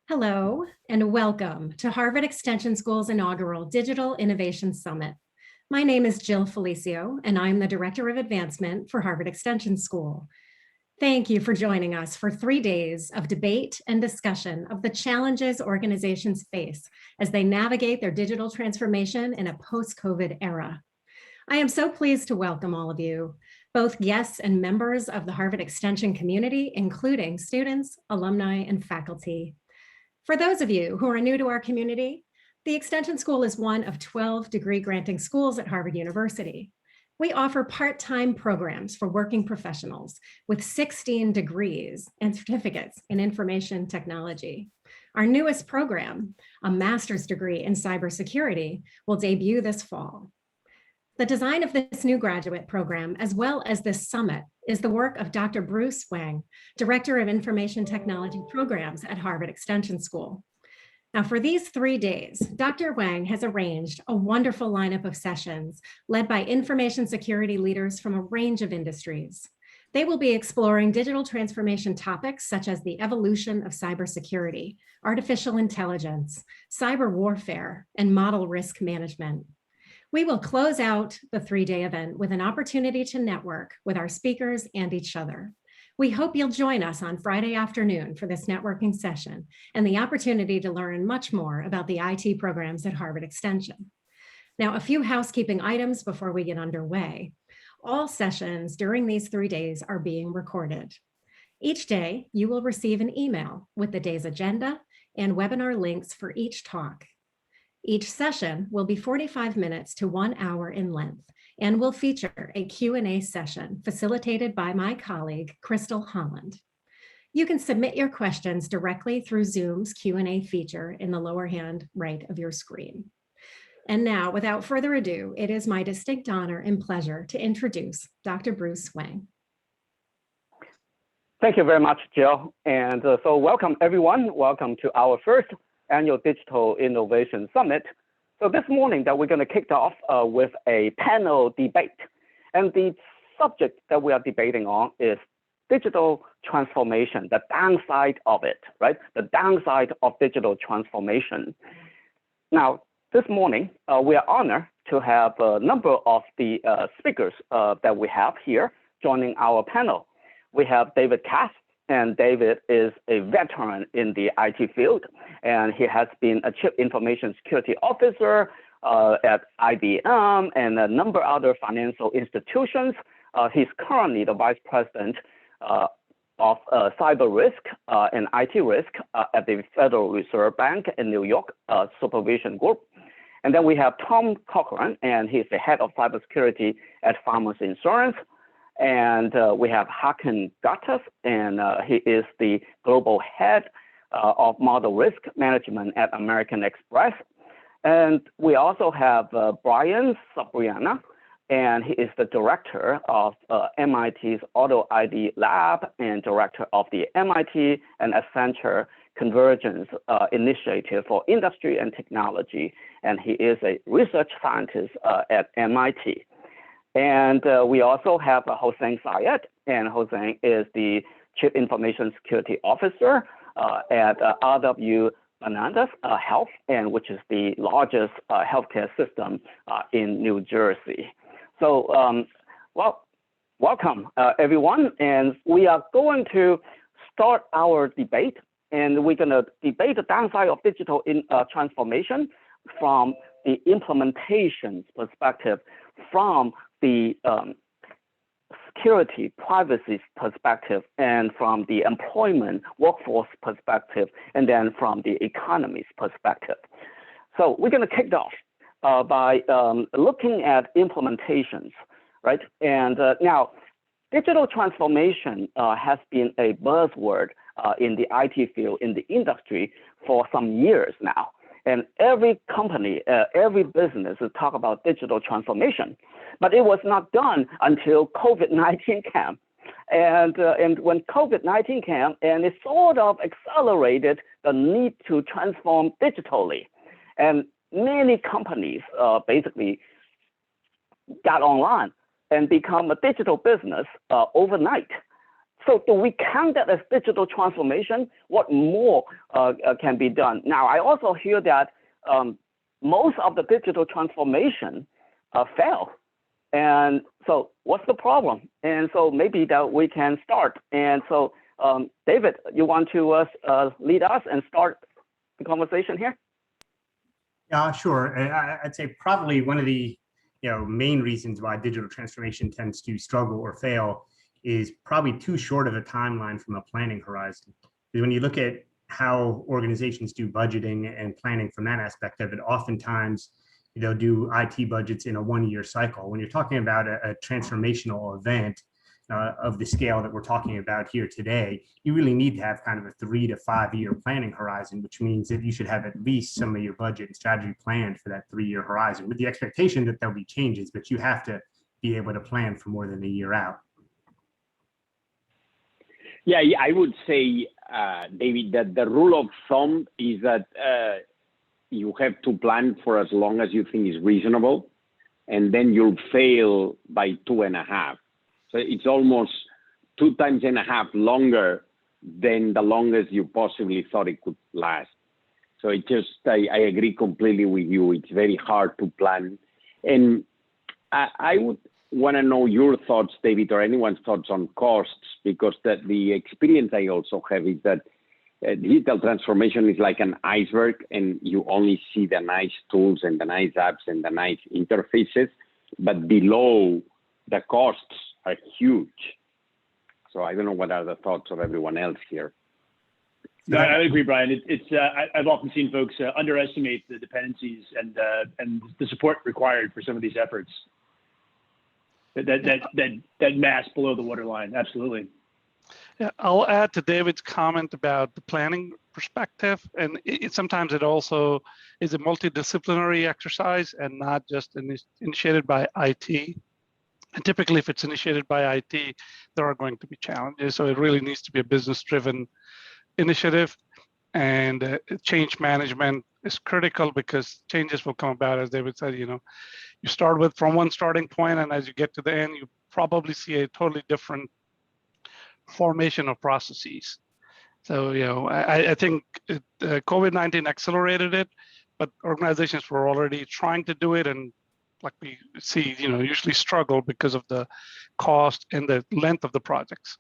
Hello, and welcome to Harvard Extension School's inaugural Digital Innovation Summit. My name is Jill Felicio, and I'm the Director of Advancement for Harvard Extension School. Thank you for joining us for 3 days of debate and discussion of the challenges organizations face as they navigate their digital transformation in a post-COVID era. I am so pleased to welcome all of you, both guests and members of the Harvard Extension community, including students, alumni, and faculty. For those of you who are new to our community, the Extension School is one of 12 degree-granting schools at Harvard University. We offer part-time programs for working professionals with 16 degrees and certificates in information technology. Our newest program, a master's degree in cybersecurity, will debut this fall. The design of this new graduate program, as well as this summit, is the work of Dr. Bruce Wang, Director of Information Technology Programs at Harvard Extension School. Now, for these 3 days, Dr. Wang has arranged a wonderful lineup of sessions led by information security leaders from a range of industries. They will be exploring digital transformation topics such as the evolution of cybersecurity, artificial intelligence, cyber warfare, and model risk management. We will close out the 3-day event with an opportunity to network with our speakers and each other. We hope you'll join us on Friday afternoon for this networking session and the opportunity to learn much more about the IT programs at Harvard Extension. Now, a few housekeeping items before we get underway. All sessions during these 3 days are being recorded. Each day, you will receive an email with the day's agenda and webinar links for each talk. Each session will be 45 minutes to 1 hour in length and will feature a Q&A session facilitated by my colleague, Crystal Holland. You can submit your questions directly through Zoom's Q&A feature in the lower hand right of your screen. And now, without further ado, it is my distinct honor and pleasure to introduce Dr. Bruce Wang. Thank you very much, Jill. And so welcome, everyone. Welcome to our first annual Digital Innovation Summit. So this morning that we're going to kick off with a panel debate. And the subject that we are debating on is digital transformation, the downside of it, right? The downside of digital transformation. Now, this morning, we are honored to have a number of the speakers that we have here joining our panel. We have David Cass, and David is a veteran in the IT field, and he has been a Chief Information Security Officer at IBM and a number of other financial institutions. He's currently the Vice President of Cyber Risk and IT Risk at the Federal Reserve Bank in New York Supervision Group. And then we have Tom Cochran, and he's the Head of Cybersecurity at Farmers Insurance. And we have Hakan Gattas, and he is the Global Head of Model Risk Management at American Express. And we also have Brian Sabriana, and he is the Director of MIT's Auto ID Lab and Director of the MIT and Accenture Convergence Initiative for Industry and Technology. And he is a research scientist at MIT. And we also have Hossein Syed, and Hossein is the Chief Information Security Officer at RW Bananas Health, and which is the largest healthcare system in New Jersey. So, well, welcome everyone, and we are going to start our debate, and we're going to debate the downside of digital transformation from the implementation perspective, from the security, privacy perspective, and from the employment workforce perspective, and then from the economy's perspective. So we're going to kick off by looking at implementations, right? And now, digital transformation has been a buzzword in the IT field, in the industry for some years now. And every company, every business is talk about digital transformation, but it was not done until COVID-19 came. And when COVID-19 came, and it sort of accelerated the need to transform digitally. And many companies basically got online and become a digital business overnight. So do we count that as digital transformation? What more can be done? Now, I also hear that most of the digital transformation fail. And so what's the problem? And so maybe that we can start. And so David, you want to lead us and start the conversation here? Yeah, sure. I'd say probably one of the main reasons why digital transformation tends to struggle or fail is probably too short of a timeline from a planning horizon. Because when you look at how organizations do budgeting and planning from that aspect of it, oftentimes they'll do IT budgets in a 1-year cycle. When you're talking about a transformational event of the scale that we're talking about here today, you really need to have kind of a 3 to 5 year planning horizon, which means that you should have at least some of your budget and strategy planned for that 3-year horizon with the expectation that there'll be changes, but you have to be able to plan for more than a year out. Yeah, I would say, David, that the rule of thumb is that you have to plan for as long as you think is reasonable, and then you'll fail by 2.5. So it's almost 2.5 times longer than the longest you possibly thought it could last. So it just, I agree completely with you. It's very hard to plan. And I would want to know your thoughts, David, or anyone's thoughts on costs, because the experience I also have is that digital transformation is like an iceberg, and you only see the nice tools and the nice apps and the nice interfaces, but below the costs are huge. So I don't know what are the thoughts of everyone else here. No, I agree, Brian. I've often seen folks underestimate the dependencies and the support required for some of these efforts. That mass below the waterline, absolutely. Yeah, I'll add to David's comment about the planning perspective, and sometimes it also is a multidisciplinary exercise and not just initiated by IT. And typically, if it's initiated by IT, there are going to be challenges. So it really needs to be a business-driven initiative, and change management is critical because changes will come about, as David said. You start from one starting point, and as you get to the end, you probably see a totally different formation of processes. So I think COVID-19 accelerated it, but organizations were already trying to do it, and like we see, usually struggle because of the cost and the length of the projects.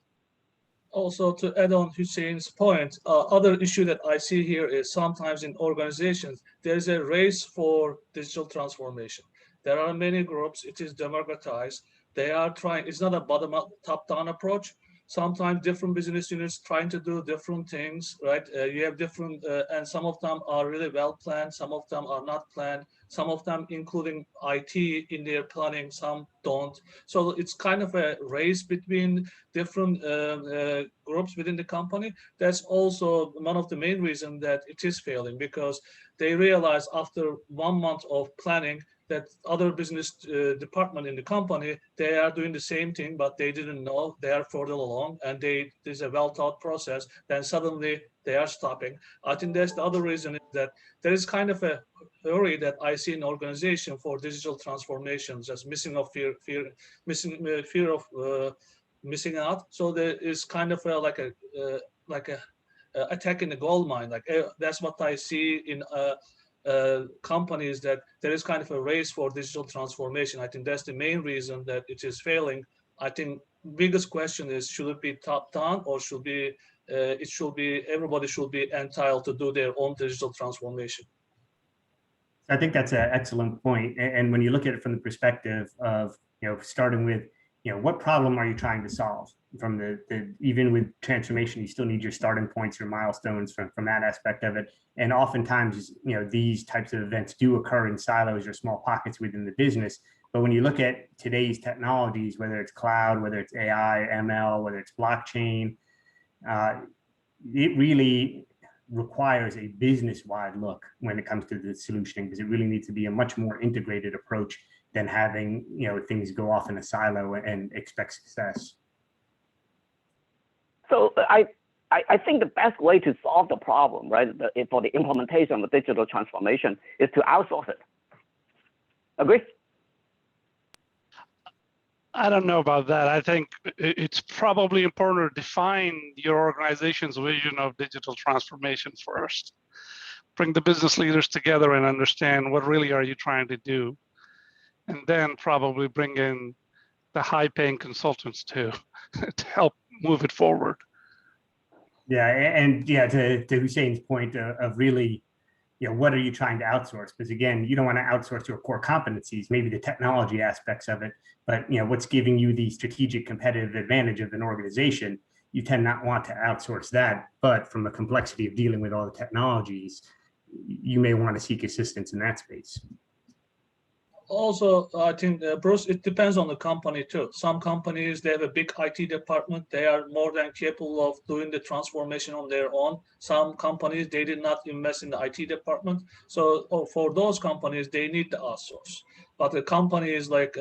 Also, to add on Hussein's point, other issue that I see here is sometimes in organizations, there's a race for digital transformation. There are many groups, it is democratized. They are trying, it's not a bottom-up, top-down approach. Sometimes different business units trying to do different things, right? You have different, and some of them are really well planned, some of them are not planned, some of them including IT in their planning, some don't. So it's kind of a race between different groups within the company. That's also one of the main reasons that it is failing, because they realize after 1 month of planning that other business department in the company, they are doing the same thing, but they didn't know they are further along, and there's a well-thought process. Then suddenly they are stopping. I think that's the other reason, is that there is kind of a hurry that I see in organization for digital transformations, just missing of fear of missing out. So there is kind of like a attack in the gold mine. That's what I see in companies, that there is kind of a race for digital transformation. I think that's the main reason that it is failing. I think biggest question is, should it be top down, or should be everybody should be entitled to do their own digital transformation? I think that's an excellent point. And when you look at it from the perspective of starting with what problem are you trying to solve? From even with transformation, you still need your starting points, your milestones from that aspect of it. And oftentimes, these types of events do occur in silos or small pockets within the business. But when you look at today's technologies, whether it's cloud, whether it's AI, ML, whether it's blockchain, it really requires a business-wide look when it comes to the solutioning, because it really needs to be a much more integrated approach than having things go off in a silo and expect success. So I think the best way to solve the problem, right, for the implementation of digital transformation, is to outsource it. Agree? I don't know about that. I think it's probably important to define your organization's vision of digital transformation first. Bring the business leaders together and understand what really are you trying to do. And then probably bring in the high-paying consultants to help move it forward. Yeah, and yeah, to Hussein's point of really, what are you trying to outsource? Because again, you don't want to outsource your core competencies, maybe the technology aspects of it, but what's giving you the strategic competitive advantage of an organization, you tend not want to outsource that. But from the complexity of dealing with all the technologies, you may want to seek assistance in that space. Also, I think, Bruce, it depends on the company too. Some companies, they have a big IT department. They are more than capable of doing the transformation on their own. Some companies, they did not invest in the IT department. So for those companies, they need to outsource. But the companies like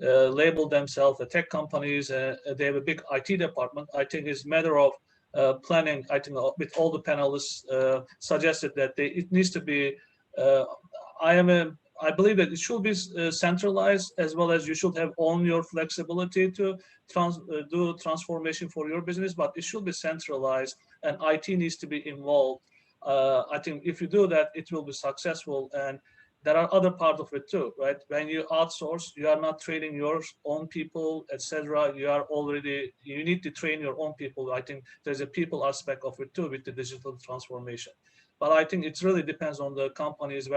label themselves, the tech companies, they have a big IT department. I think it's a matter of planning. I think with all the panelists suggested that it needs to be, I believe that it should be centralized, as well as you should have own your flexibility to do transformation for your business, but it should be centralized and IT needs to be involved. I think if you do that, it will be successful. And there are other parts of it too, right? When you outsource, you are not training your own people, etc. You need to train your own people. I think there's a people aspect of it too with the digital transformation. But I think it really depends on the companies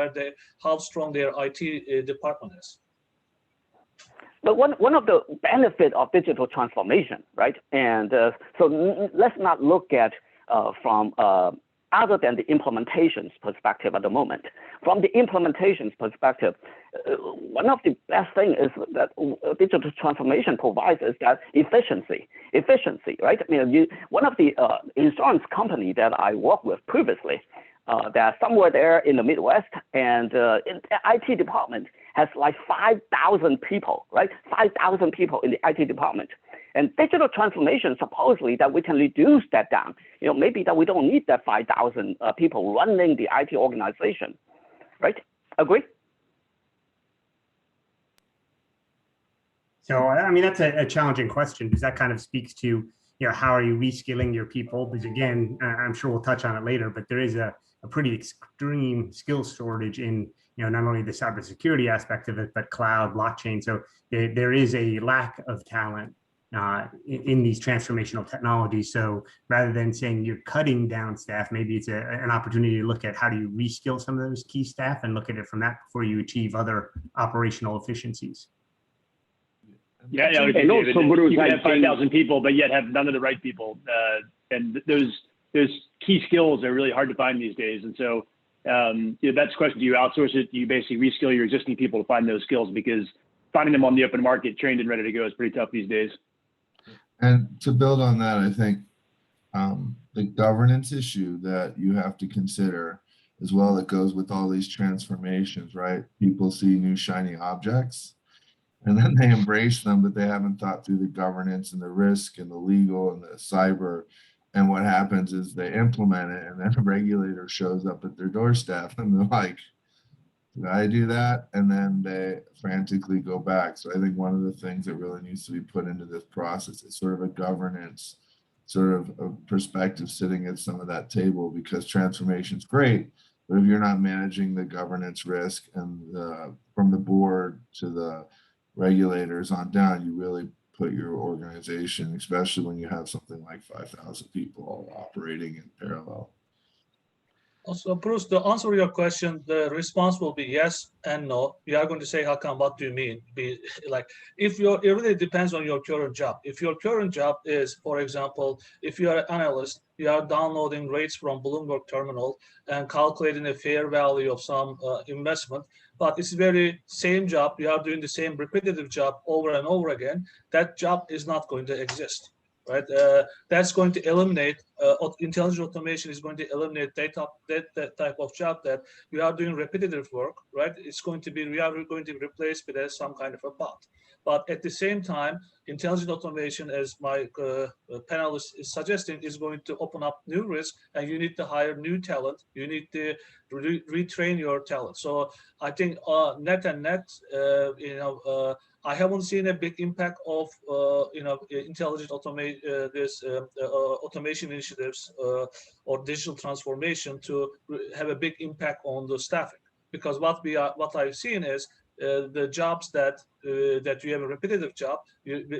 how strong their IT department is. But one of the benefits of digital transformation, right? And so let's not look at from other than the implementations perspective at the moment. From the implementations perspective, one of the best things is that digital transformation provides is that efficiency, right? One of the insurance company that I worked with previously, they're somewhere there in the Midwest, and in the IT department has like 5,000 people, right? 5,000 people in the IT department. And digital transformation, supposedly that we can reduce that down. Maybe that we don't need that 5,000 people running the IT organization, right? Agree? So, that's a challenging question, because that kind of speaks to, how are you reskilling your people? Because again, I'm sure we'll touch on it later, but there is a pretty extreme skill shortage in, not only the cybersecurity aspect of it, but cloud, blockchain. So there is a lack of talent in these transformational technologies. So rather than saying you're cutting down staff, maybe it's an opportunity to look at how do you reskill some of those key staff and look at it from that before you achieve other operational efficiencies. Yeah, and also, Bruce, you can have 5,000 people, but yet have none of the right people. And those key skills are really hard to find these days. And so that's the question: do you outsource it? Do you basically reskill your existing people to find those skills? Because finding them on the open market, trained and ready to go, is pretty tough these days. And to build on that, I think the governance issue that you have to consider as well, that goes with all these transformations, right? People see new shiny objects and then they embrace them, but they haven't thought through the governance and the risk and the legal and the cyber. And what happens is they implement it, and then a regulator shows up at their doorstep and they're like, did I do that? And then they frantically go back. So I think one of the things that really needs to be put into this process is sort of a governance, sort of a perspective sitting at some of that table, because transformation is great, but if you're not managing the governance risk and from the board to the regulators on down, you really put your organization, especially when you have something like 5,000 people all operating in parallel. Also, Bruce, to answer your question, the response will be yes and no. You are going to say, how come? What do you mean? It really depends on your current job. If your current job is, for example, if you are an analyst, you are downloading rates from Bloomberg terminal and calculating a fair value of some investment, but it's very same job, you are doing the same repetitive job over and over again, that job is not going to exist. Right, that's going to eliminate intelligent automation is going to eliminate that type of job that we are doing repetitive work, right? It's going to be, we are going to replace with some kind of a bot. But at the same time, intelligent automation, as my panelist is suggesting, is going to open up new risks, and you need to hire new talent. You need to retrain your talent. So I think net and net, I haven't seen a big impact of intelligent automation initiatives or digital transformation to have a big impact on the staffing. Because what I've seen is the jobs that you have a repetitive job,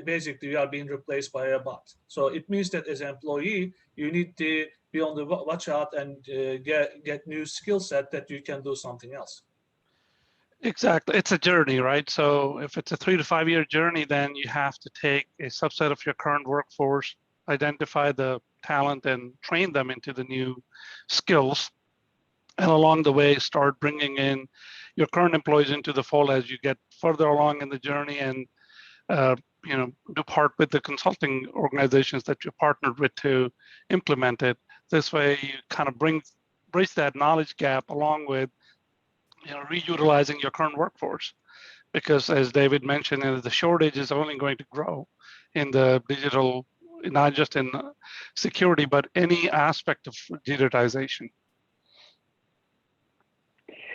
basically you are being replaced by a bot. So it means that as an employee, you need to be on the watch out and get new skill set that you can do something else. Exactly. It's a journey, right? So if it's a 3 to 5 year journey, then you have to take a subset of your current workforce, identify the talent and train them into the new skills. And along the way, start bringing in your current employees into the fold as you get further along in the journey, and do part with the consulting organizations that you partnered with to implement it. This way, you kind of bridge that knowledge gap along with reutilizing your current workforce, because as David mentioned, the shortage is only going to grow in the digital, not just in security, but any aspect of digitization.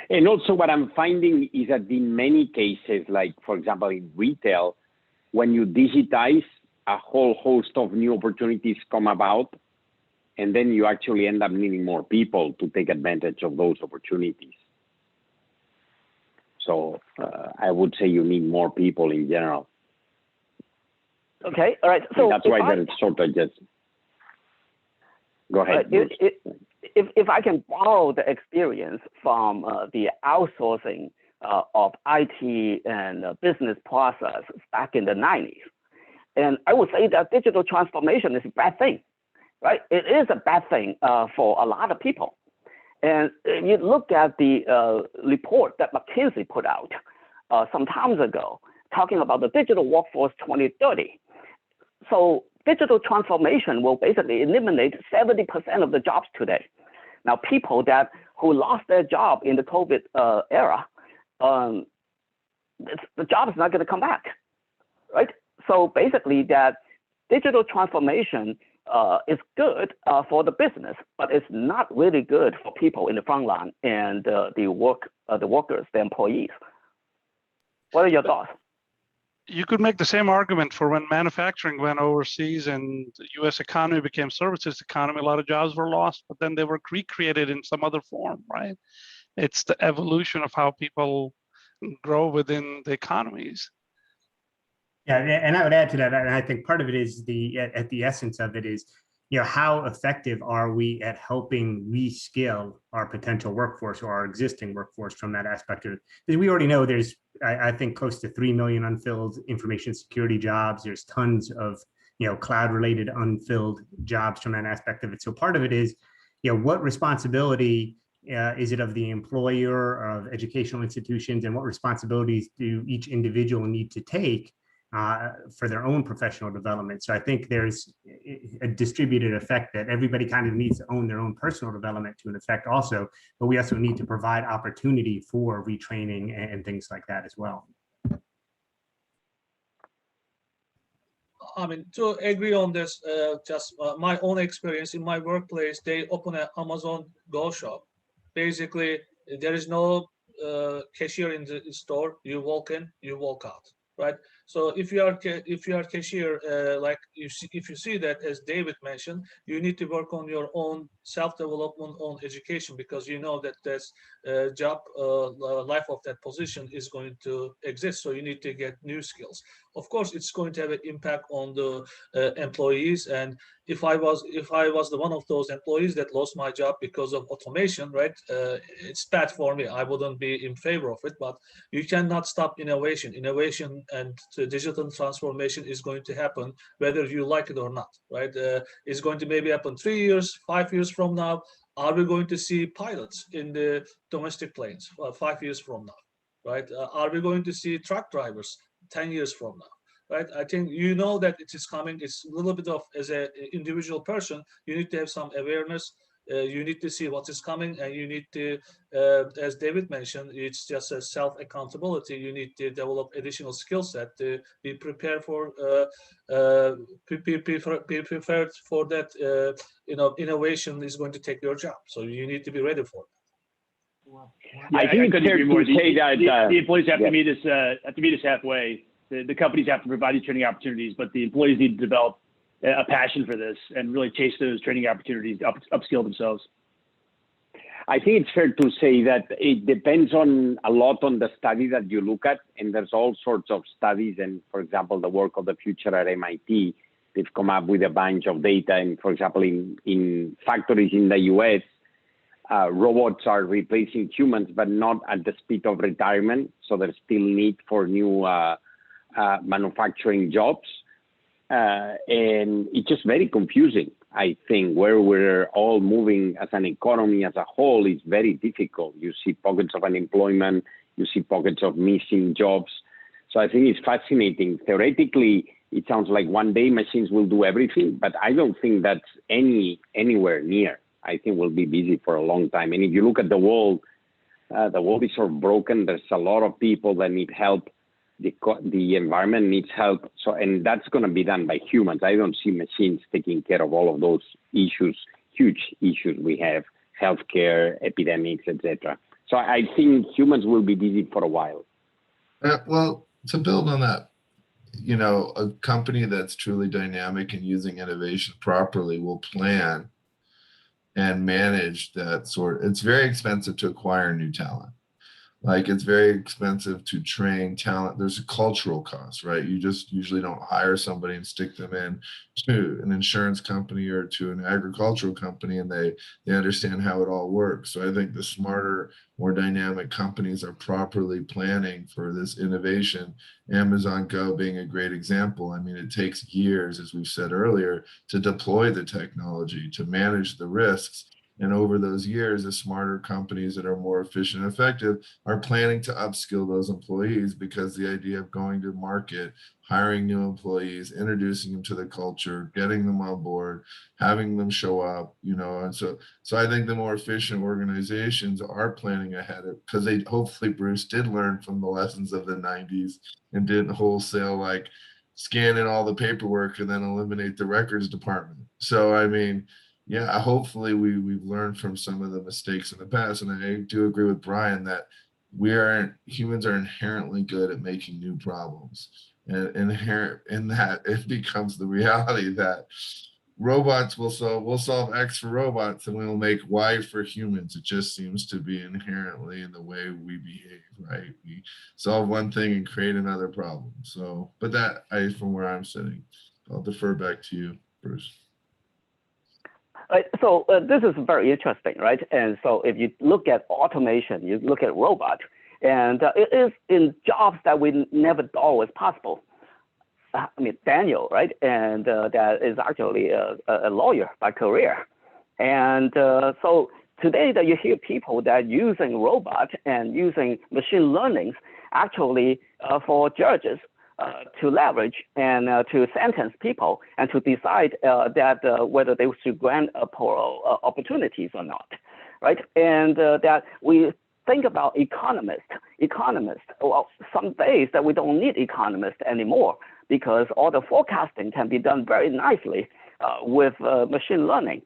And also what I'm finding is that in many cases, like for example, in retail, when you digitize, a whole host of new opportunities come about, and then you actually end up needing more people to take advantage of those opportunities. So I would say you need more people in general. Okay, all right. So and that's why there is shortages. Go ahead. If I can borrow the experience from the outsourcing of IT and business process back in the 90s, and I would say that digital transformation is a bad thing, right? It is a bad thing for a lot of people. And if you look at the report that McKinsey put out some time ago, talking about the digital workforce 2030. So digital transformation will basically eliminate 70% of the jobs today. Now, people who lost their job in the COVID era, the job is not going to come back, right? So basically, that digital transformation is good for the business, but it's not really good for people in the front line and the workers, the employees. What are your thoughts? You could make the same argument for when manufacturing went overseas and the U.S. economy became services economy. A lot of jobs were lost, but then they were recreated in some other form, right? It's the evolution of how people grow within the economies. Yeah, and I would add to that, and I think part of it is at the essence of it is, how effective are we at helping reskill our potential workforce or our existing workforce from that aspect of it? Because we already know there's, I think, close to 3 million unfilled information security jobs. There's tons of, cloud-related unfilled jobs from that aspect of it. So part of it is, what responsibility is it of the employer, of educational institutions, and what responsibilities do each individual need to take for their own professional development? So I think there's a distributed effect that everybody kind of needs to own their own personal development to an effect also, but we also need to provide opportunity for retraining and things like that as well. I mean, to agree on this, just my own experience in my workplace, they open an Amazon Go shop. Basically, there is no cashier in the store. You walk in, you walk out, right? So if you are cashier, like if you see that, as David mentioned, you need to work on your own self-development, own education, because you know that this job life of that position is going to exist. So you need to get new skills. Of course, it's going to have an impact on the employees. And if I was the one of those employees that lost my job because of automation, right? It's bad for me. I wouldn't be in favor of it. But you cannot stop innovation. Innovation and digital transformation is going to happen whether you like it or not, right? It's going to maybe happen 3 years, 5 years from now. Are we going to see pilots in the domestic planes 5 years from now, right? Are we going to see truck drivers 10 years from now? right? I think you know that it is coming. It's a little bit of, as an individual person, you need to have some awareness. You need to see what is coming, and you need to, as David mentioned, it's just a self-accountability. You need to develop additional skill set to be prepared for, be prepared for that. Innovation is going to take your job, so you need to be ready for it. Yeah, I think it's couldn't fair agree more. to say that The employees have yeah. to meet us halfway. The companies have to provide these training opportunities, but the employees need to develop a passion for this and really chase those training opportunities, upskill themselves. I think it's fair to say that it depends on a lot on the study that you look at, and there's all sorts of studies. And for example, the work of the future at MIT, they've come up with a bunch of data. And for example, in factories in the US, robots are replacing humans, but not at the speed of retirement. So there's still need for new manufacturing jobs. And it's just very confusing. I think where we're all moving as an economy as a whole is very difficult. You see pockets of unemployment, you see pockets of missing jobs. So I think it's fascinating. Theoretically, it sounds like one day machines will do everything, but I don't think that's anywhere near. I think we'll be busy for a long time. And if you look at the world is sort of broken. There's a lot of people that need help. The environment needs help. So, and that's going to be done by humans. I don't see machines taking care of all of those issues, huge issues we have, healthcare, epidemics, etc. So I think humans will be busy for a while. Well, to build on that, a company that's truly dynamic and using innovation properly will plan and manage that sort. It's very expensive to acquire new talent. Like, it's very expensive to train talent. There's a cultural cost, right? You just usually don't hire somebody and stick them in to an insurance company or to an agricultural company and they understand how it all works. So I think the smarter, more dynamic companies are properly planning for this innovation. Amazon Go being a great example. I mean, it takes years, as we've said earlier, to deploy the technology, to manage the risks. And over those years, the smarter companies that are more efficient and effective are planning to upskill those employees, because the idea of going to market, hiring new employees, introducing them to the culture, getting them on board, having them show up, and so I think the more efficient organizations are planning ahead, because they hopefully, Bruce, did learn from the lessons of the 90s and didn't wholesale like scan in all the paperwork and then eliminate the records department. So I mean, yeah, hopefully we've learned from some of the mistakes in the past. And I do agree with Brian that humans are inherently good at making new problems. And inherent in that, it becomes the reality that robots we'll solve X for robots and we'll make Y for humans. It just seems to be inherently in the way we behave, right? We solve one thing and create another problem. So, but from where I'm sitting, I'll defer back to you, Bruce. Right, so this is very interesting, right? And so if you look at automation, you look at robot, and it is in jobs that we never thought was possible. I mean, Daniel, right? And that is actually a lawyer by career. And so today that you hear people that are using robot and using machine learning actually for judges, to leverage and to sentence people and to decide that whether they should grant parole opportunities or not, right? And that we think about economists. Well, some days that we don't need economists anymore, because all the forecasting can be done very nicely with machine learning.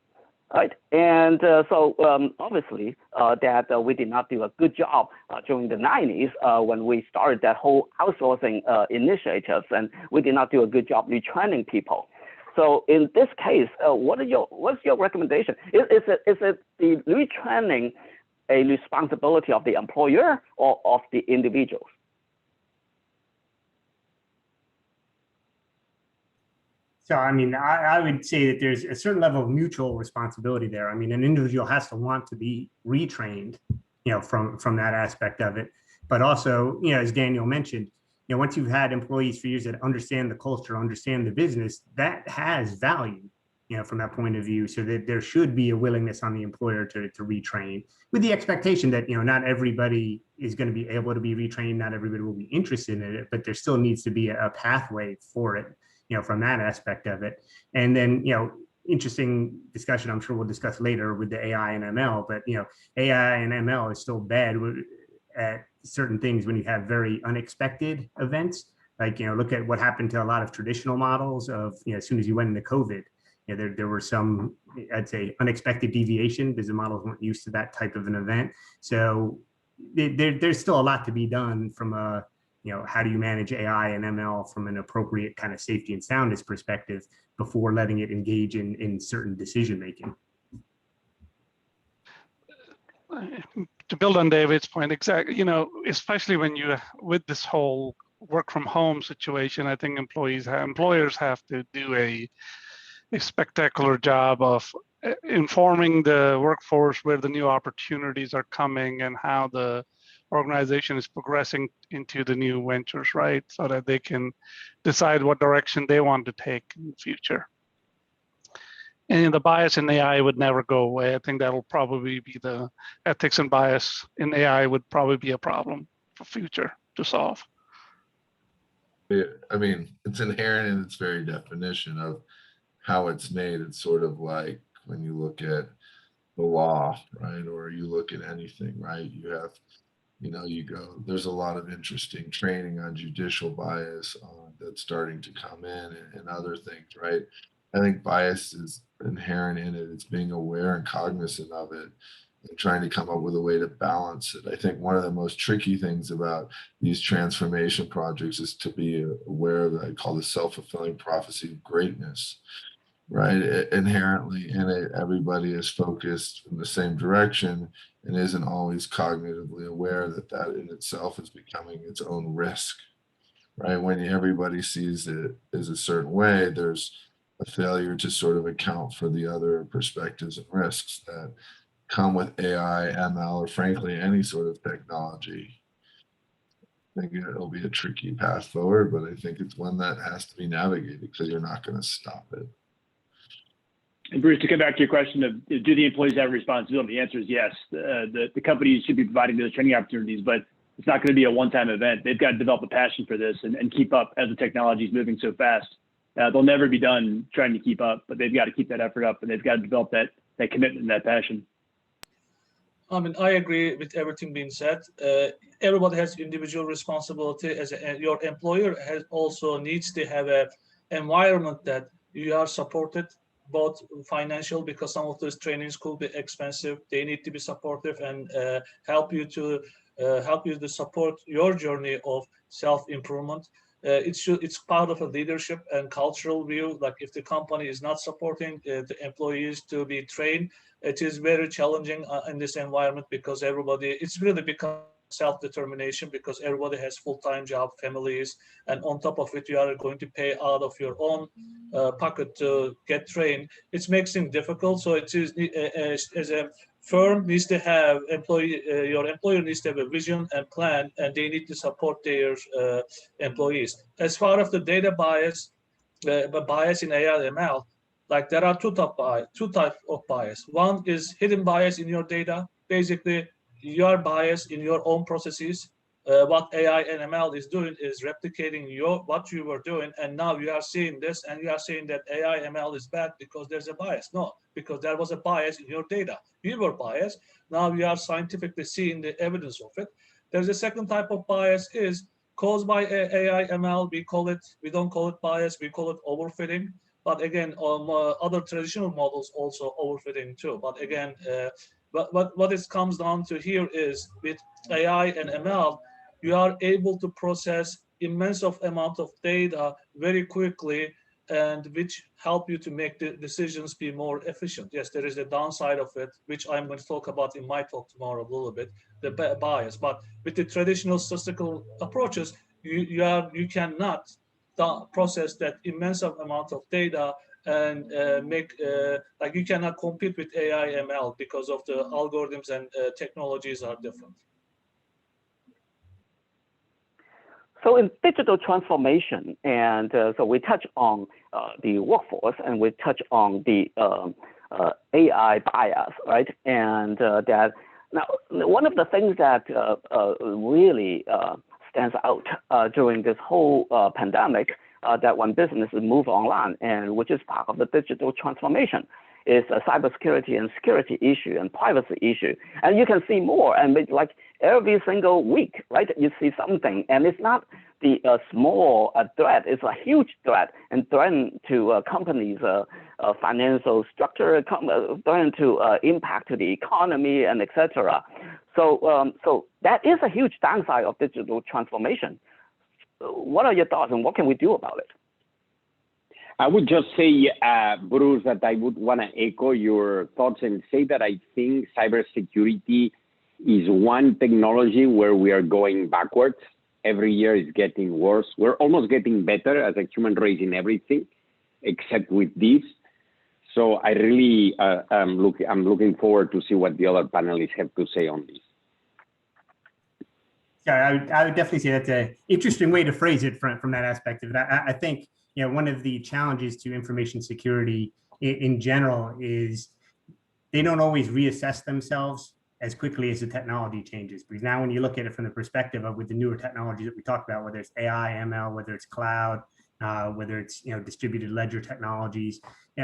Right, and so obviously that we did not do a good job during the 90s when we started that whole outsourcing initiatives, and we did not do a good job retraining people. So in this case, what's your recommendation? Is it the retraining a responsibility of the employer or of the individuals? So, I mean, I would say that there's a certain level of mutual responsibility there. I mean, an individual has to want to be retrained, from that aspect of it. But also, as Daniel mentioned, once you've had employees for years that understand the culture, understand the business, that has value. from that point of view, so that there should be a willingness on the employer to retrain, with the expectation that, not everybody is going to be able to be retrained, not everybody will be interested in it, but there still needs to be a pathway for it, from that aspect of it. And then, interesting discussion, I'm sure we'll discuss later with the AI and ML, but, AI and ML is still bad at certain things when you have very unexpected events. Like, look at what happened to a lot of traditional models of, as soon as you went into COVID, there were some, I'd say, unexpected deviation because the models weren't used to that type of an event. So there's still a lot to be done from a, how do you manage AI and ML from an appropriate kind of safety and soundness perspective before letting it engage in certain decision making. To build on David's point, exactly, especially when with this whole work from home situation, I think employers have to do a spectacular job of informing the workforce where the new opportunities are coming and how the organization is progressing into the new ventures, right? So that they can decide what direction they want to take in the future. And the bias in AI would never go away. I think that'll probably be the ethics and bias in AI would probably be a problem for future to solve. I mean, it's inherent in its very definition of how it's made. It's sort of like when you look at the law, right? Or you look at anything, right? You have, there's a lot of interesting training on judicial bias that's starting to come in and other things, right? I think bias is inherent in it. It's being aware and cognizant of it and trying to come up with a way to balance it. I think one of the most tricky things about these transformation projects is to be aware of what I call the self-fulfilling prophecy of greatness, right? Inherently in it, everybody is focused in the same direction and isn't always cognitively aware that that in itself is becoming its own risk, right? When everybody sees it as a certain way, there's a failure to sort of account for the other perspectives and risks that come with AI, ML, or frankly, any sort of technology. I think it'll be a tricky path forward, but I think it's one that has to be navigated because you're not going to stop it. And Bruce, to come back to your question of do the employees have a responsibility? The answer is yes. The companies should be providing those training opportunities, but it's not going to be a one-time event. They've got to develop a passion for this and keep up as the technology is moving so fast. They'll never be done trying to keep up, but they've got to keep that effort up and they've got to develop that commitment and that passion. I mean, I agree with everything being said. Everybody has individual responsibility. Your employer also needs to have an environment that you are supported, both financial, because some of those trainings could be expensive. They need to be supportive and help you to support your journey of self-improvement. It's part of a leadership and cultural view. Like if the company is not supporting the employees to be trained, it is very challenging in this environment because it's really become self-determination because everybody has full-time job, families, and on top of it, you are going to pay out of your own pocket to get trained. It makes things difficult. So it is as a firm needs to have your employer needs to have a vision and plan, and they need to support their employees. As far as the data bias, bias in AI ML, like there are two types of bias. One is hidden bias in your data. Basically, you are biased in your own processes. What AI and ML is doing is replicating what you were doing, and now you are seeing this, and you are saying that AI ML is bad because there's a bias. No, because there was a bias in your data. You were biased. Now you are scientifically seeing the evidence of it. There's a second type of bias is caused by AI ML. We don't call it bias. We call it overfitting. But again, other traditional models also overfitting too. But again, what it comes down to here is with AI and ML, you are able to process immense amount of data very quickly, and which help you to make the decisions be more efficient. Yes, there is a downside of it, which I'm going to talk about in my talk tomorrow a little bit, the bias. But with the traditional statistical approaches, you cannot process that immense amount of data and like you cannot compete with AI ML because of the algorithms and technologies are different. So in digital transformation, and so we touch on the workforce, and we touch on the AI bias, right? And that now one of the things that really stands out during this whole pandemic, that when businesses move online, and which is part of the digital transformation, is a cybersecurity and security issue and privacy issue. And you can see more, and like every single week, right? You see something, and it's not the small threat, it's a huge threat, and threaten to companies' financial structure, threaten to impact to the economy, and etc. So, so that is a huge downside of digital transformation. What are your thoughts, and what can we do about it? I would just say, Bruce, that I would want to echo your thoughts and say that I think cybersecurity is one technology where we are going backwards. Every year is getting worse. We're almost getting better as a human race in everything, except with this. So I really I'm looking forward to see what the other panelists have to say on this. Yeah, I would definitely say that's an interesting way to phrase it from that aspect of it. I think, you know, one of the challenges to information security in general is they don't always reassess themselves as quickly as the technology changes. Because now when you look at it from the perspective of with the newer technologies that we talked about, whether it's AI, ML, whether it's cloud, whether it's, you know, distributed ledger technologies,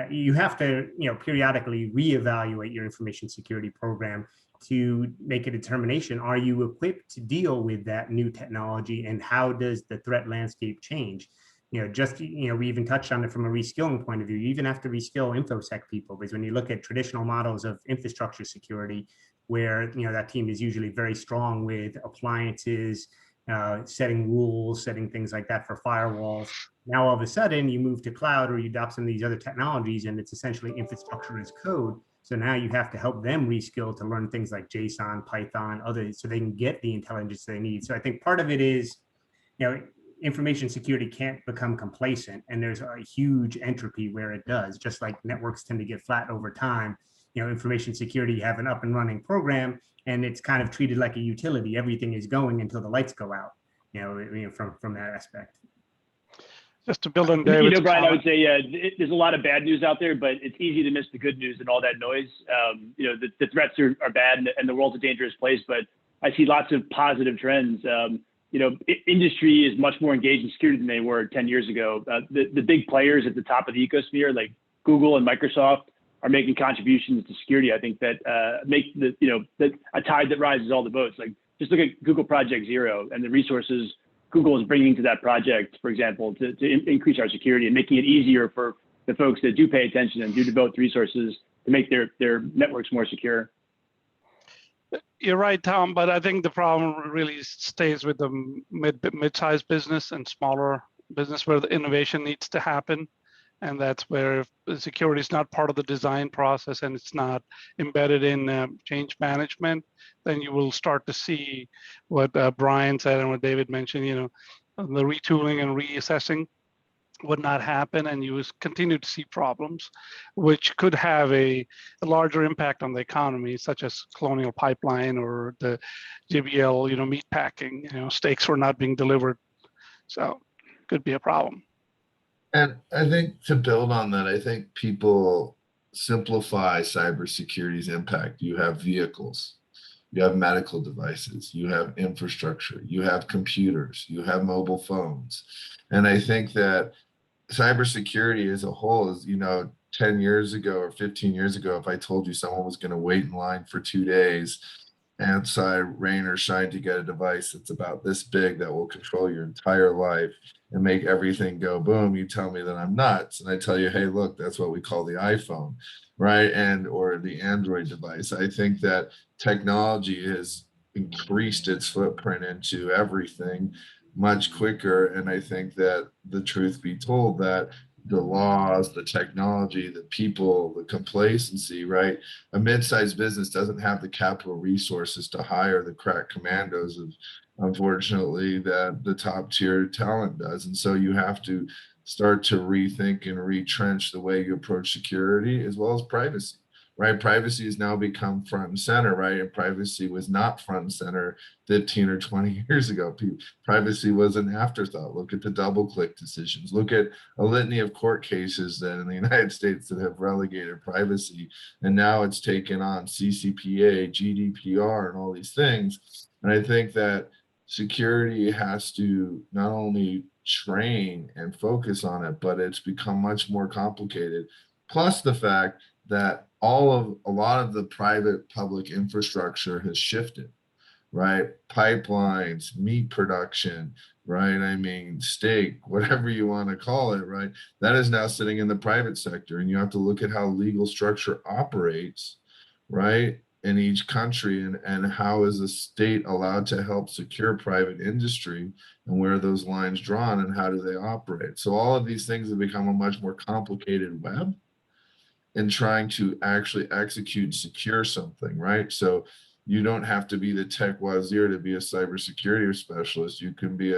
you have to, you know, periodically reevaluate your information security program to make a determination. Are you equipped to deal with that new technology, and how does the threat landscape change? You know, just, you know, we even touched on it from a reskilling point of view. You even have to reskill InfoSec people, because when you look at traditional models of infrastructure security, where, you know, that team is usually very strong with appliances, setting rules, setting things like that for firewalls. Now, all of a sudden, you move to cloud or you adopt some of these other technologies, and it's essentially infrastructure as code. So now you have to help them reskill to learn things like JSON, Python, others, so they can get the intelligence they need. So I think part of it is, you know, information security can't become complacent, and there's a huge entropy where it does. Just like networks tend to get flat over time, you know, information security, you have an up and running program, and it's kind of treated like a utility. Everything is going until the lights go out, you know, from that aspect. Just to build on David's you know, Brian, comment. I would say there's a lot of bad news out there, but it's easy to miss the good news and all that noise. You know, the threats are bad, and the world's a dangerous place, but I see lots of positive trends. You know, industry is much more engaged in security than they were 10 years ago. The big players at the top of the ecosphere, like Google and Microsoft, are making contributions to security. I think that make the, you know, that a tide that rises all the boats. Like, just look at Google Project Zero and the resources Google is bringing to that project, for example, to increase our security and making it easier for the folks that do pay attention and do devote resources to make their networks more secure. You're right, Tom, but I think the problem really stays with the mid-sized business and smaller business where the innovation needs to happen. And that's where if security is not part of the design process and it's not embedded in change management, then you will start to see what Brian said and what David mentioned, you know, the retooling and reassessing would not happen, and you continue to see problems, which could have a larger impact on the economy, such as Colonial Pipeline or the JBL, you know, meat packing, you know, steaks were not being delivered. So could be a problem. And I think to build on that, I think people simplify cybersecurity's impact. You have vehicles, you have medical devices, you have infrastructure, you have computers, you have mobile phones. And I think that cybersecurity as a whole is, you know, 10 years ago or 15 years ago, if I told you someone was going to wait in line for 2 days outside, rain or shine, to get a device that's about this big that will control your entire life and make everything go boom, you tell me that I'm nuts. And I tell you, hey, look, that's what we call the iPhone, right? And or the Android device. I think that technology has increased its footprint into everything much quicker. And I think that the truth be told, that the laws, the technology, the people, the complacency, right? A mid-sized business doesn't have the capital resources to hire the crack commandos of, unfortunately, that the top tier talent does. And so you have to start to rethink and retrench the way you approach security as well as privacy, right? Privacy has now become front and center, right? And privacy was not front and center 15 or 20 years ago. Privacy was an afterthought. Look at the double-click decisions. Look at a litany of court cases that in the United States that have relegated privacy, and now it's taken on CCPA, GDPR, and all these things. And I think that security has to not only train and focus on it, but it's become much more complicated. Plus the fact that a lot of the private public infrastructure has shifted, right? Pipelines, meat production, right? I mean, steak, whatever you want to call it, right? That is now sitting in the private sector, and you have to look at how legal structure operates, right? In each country, and how is the state allowed to help secure private industry, and where are those lines drawn, and how do they operate? So all of these things have become a much more complicated web in trying to actually execute and secure something, right? So you don't have to be the tech wazir to be a cybersecurity specialist. You can be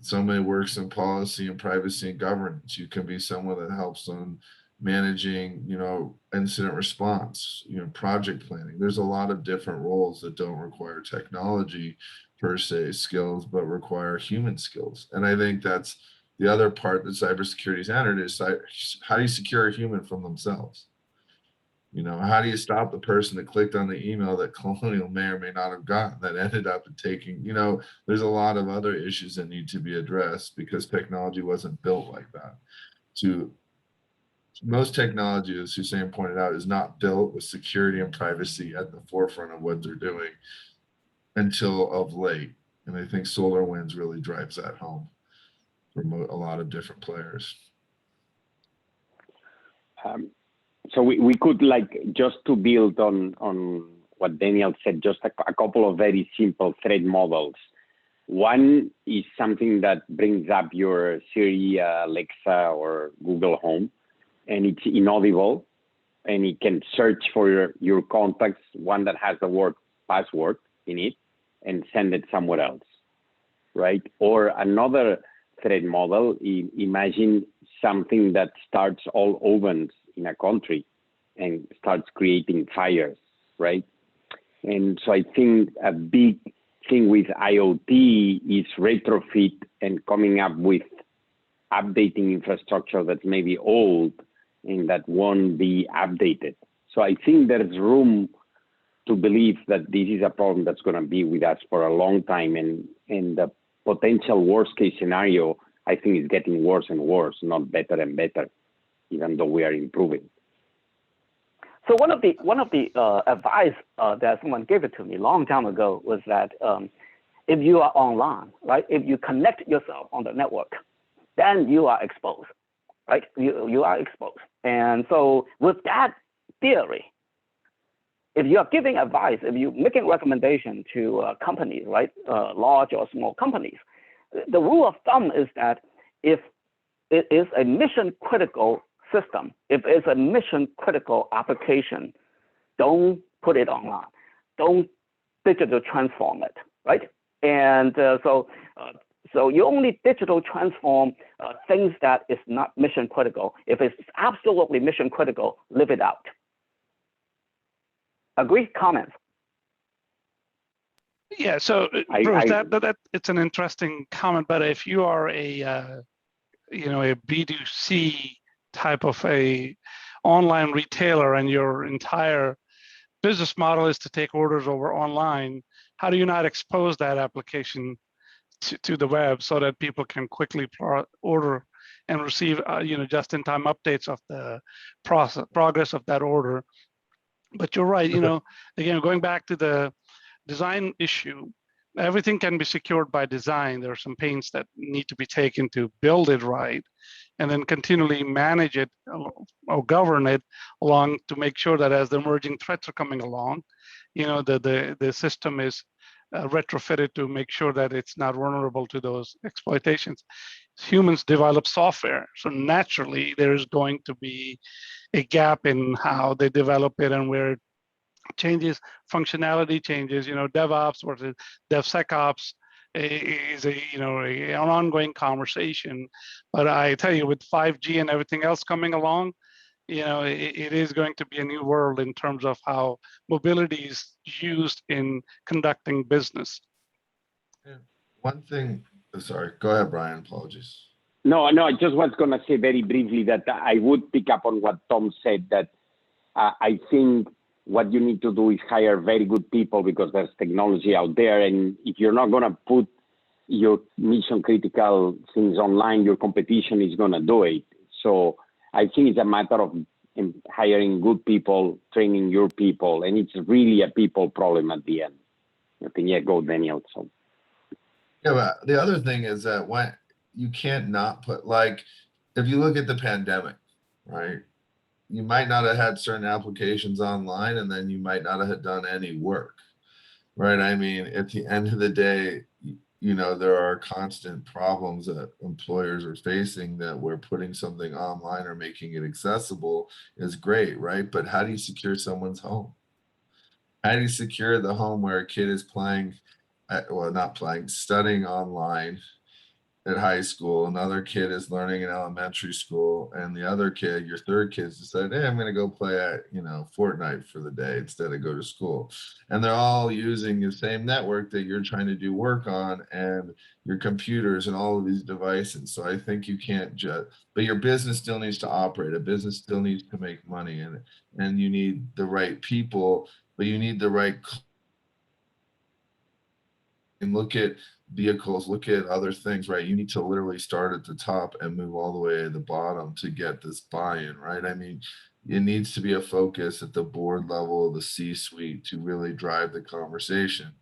somebody who works in policy and privacy and governance. You can be someone that helps on managing, incident response, project planning. There's a lot of different roles that don't require technology per se skills, but require human skills. And I think that's the other part that cybersecurity's entered is how do you secure a human from themselves? How do you stop the person that clicked on the email that Colonial may or may not have gotten that ended up taking, there's a lot of other issues that need to be addressed because technology wasn't built like that. Most technology, as Hussein pointed out, is not built with security and privacy at the forefront of what they're doing until of late. And I think SolarWinds really drives that home for a lot of different players. So we could just to build on what Daniel said, just a couple of very simple threat models. One is something that brings up your Siri, Alexa, or Google Home, and it's inaudible, and it can search for your contacts, one that has the word password in it, and send it somewhere else, right? Or another threat model, imagine something that starts all ovens in a country and starts creating fires, right? And so I think a big thing with IoT is retrofit and coming up with updating infrastructure that's maybe old and that won't be updated. So I think there's room to believe that this is a problem that's going to be with us for a long time, and the potential worst case scenario, I think, is getting worse and worse, not better and better, even though we are improving. So one of the advice that someone gave it to me a long time ago was that if you are online, right, if you connect yourself on the network, then you are exposed, right? You are exposed. And so with that theory, if you are giving advice, if you're making recommendation to companies, right, large or small companies, the rule of thumb is that if it is a mission critical system, if it's a mission critical application, don't put it online. Don't digital transform it, right? And so you only digital transform things that is not mission critical. If it's absolutely mission critical, leave it out. Agree? Comments? Yeah. So Bruce, that it's an interesting comment. But if you are a B2C type of a online retailer and your entire business model is to take orders over online, how do you not expose that application to the web so that people can quickly order and receive just-in-time updates of the progress of that order? But you're right, again, going back to the design issue, everything can be secured by design. There are some pains that need to be taken to build it right, and then continually manage it or govern it along to make sure that as the emerging threats are coming along, the system is retrofitted to make sure that it's not vulnerable to those exploitations. Humans develop software, so naturally there's going to be a gap in how they develop it and where it changes, functionality changes. DevOps versus DevSecOps is an ongoing conversation. But I tell you, with 5G and everything else coming along, it is going to be a new world in terms of how mobility is used in conducting business. One thing, sorry, go ahead, Brian, apologies. No, I just was going to say very briefly that I would pick up on what Tom said, that I think what you need to do is hire very good people because there's technology out there. And if you're not going to put your mission critical things online, your competition is going to do it. So I think it's a matter of hiring good people, training your people, and it's really a people problem at the end. I think, yeah, go Daniel. So. Yeah, but the other thing is that when you can't not put, like, if you look at the pandemic, right? You might not have had certain applications online, and then you might not have done any work, right? I mean, at the end of the day, there are constant problems that employers are facing, that we're putting something online or making it accessible is great, right? But how do you secure someone's home? How do you secure the home where a kid is studying online at high school, another kid is learning in elementary school, and the other kid, your third kid's decided, hey, I'm going to go play at, Fortnite for the day instead of go to school. And they're all using the same network that you're trying to do work on, and your computers and all of these devices. So I think you can't but your business still needs to operate. A business still needs to make money, and you need the right people, but you need the right. And look at vehicles, look at other things, right? You need to literally start at the top and move all the way to the bottom to get this buy-in, right? I mean, it needs to be a focus at the board level, the C-suite, to really drive the conversation,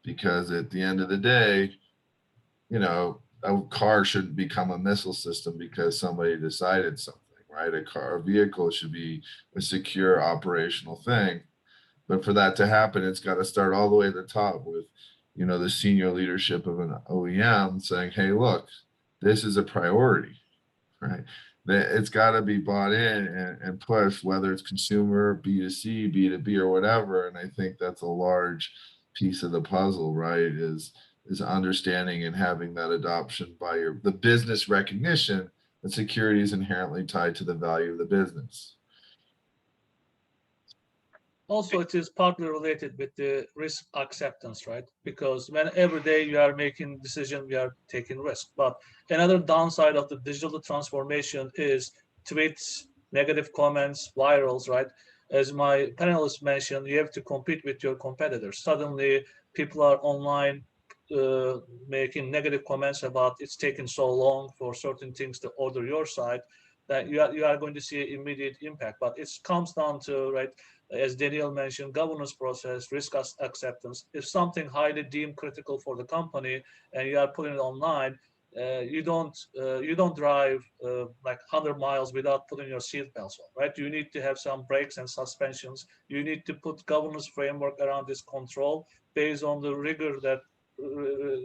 because at the end of the day, a car shouldn't become a missile system because somebody decided something, right? A vehicle should be a secure operational thing. But for that to happen, it's got to start all the way at the top with the senior leadership of an OEM saying, hey, look, this is a priority, right? It's got to be bought in and pushed, whether it's consumer, B2C, B2B, or whatever. And I think that's a large piece of the puzzle, right? Is understanding and having that adoption by the business recognition that security is inherently tied to the value of the business. Also, it is partly related with the risk acceptance, right? Because when every day you are making decision, we are taking risk. But another downside of the digital transformation is tweets, negative comments, virals, right? As my panelists mentioned, you have to compete with your competitors. Suddenly, people are online making negative comments about it's taking so long for certain things to order your site, that you are going to see immediate impact. But it comes down to, right, as Daniel mentioned, governance process, risk acceptance. If something highly deemed critical for the company and you are putting it online, you don't drive like 100 miles without putting your seatbelts on, right? You need to have some brakes and suspensions. You need to put governance framework around this control based on the rigor that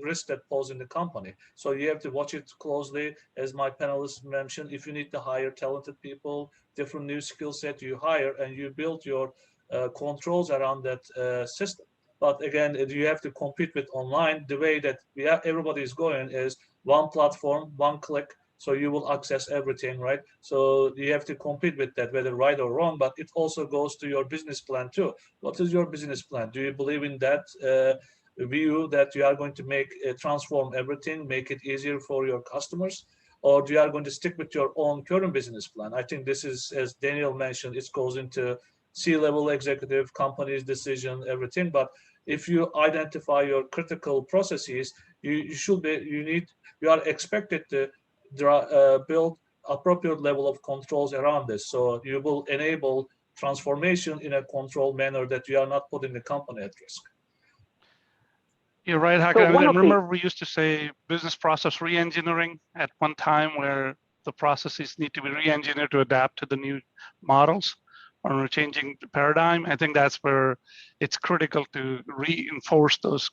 risk that pose in the company. So you have to watch it closely. As my panelists mentioned, if you need to hire talented people, different new skill set you hire, and you build your controls around that system. But again, you have to compete with online. The way that everybody is going is one platform, one click, so you will access everything, right? So you have to compete with that, whether right or wrong, but it also goes to your business plan too. What is your business plan? Do you believe in that view that you are going to transform everything, make it easier for your customers, or do you are going to stick with your own current business plan? I think this is, as Daniel mentioned, it goes into C-level executive, company's decision, everything. But if you identify your critical processes, you are expected to build appropriate level of controls around this. So you will enable transformation in a controlled manner that you are not putting the company at risk. You're right, Hakan. I remember we used to say business process re-engineering at one time, where the processes need to be re-engineered to adapt to the new models or changing the paradigm. I think that's where it's critical to reinforce those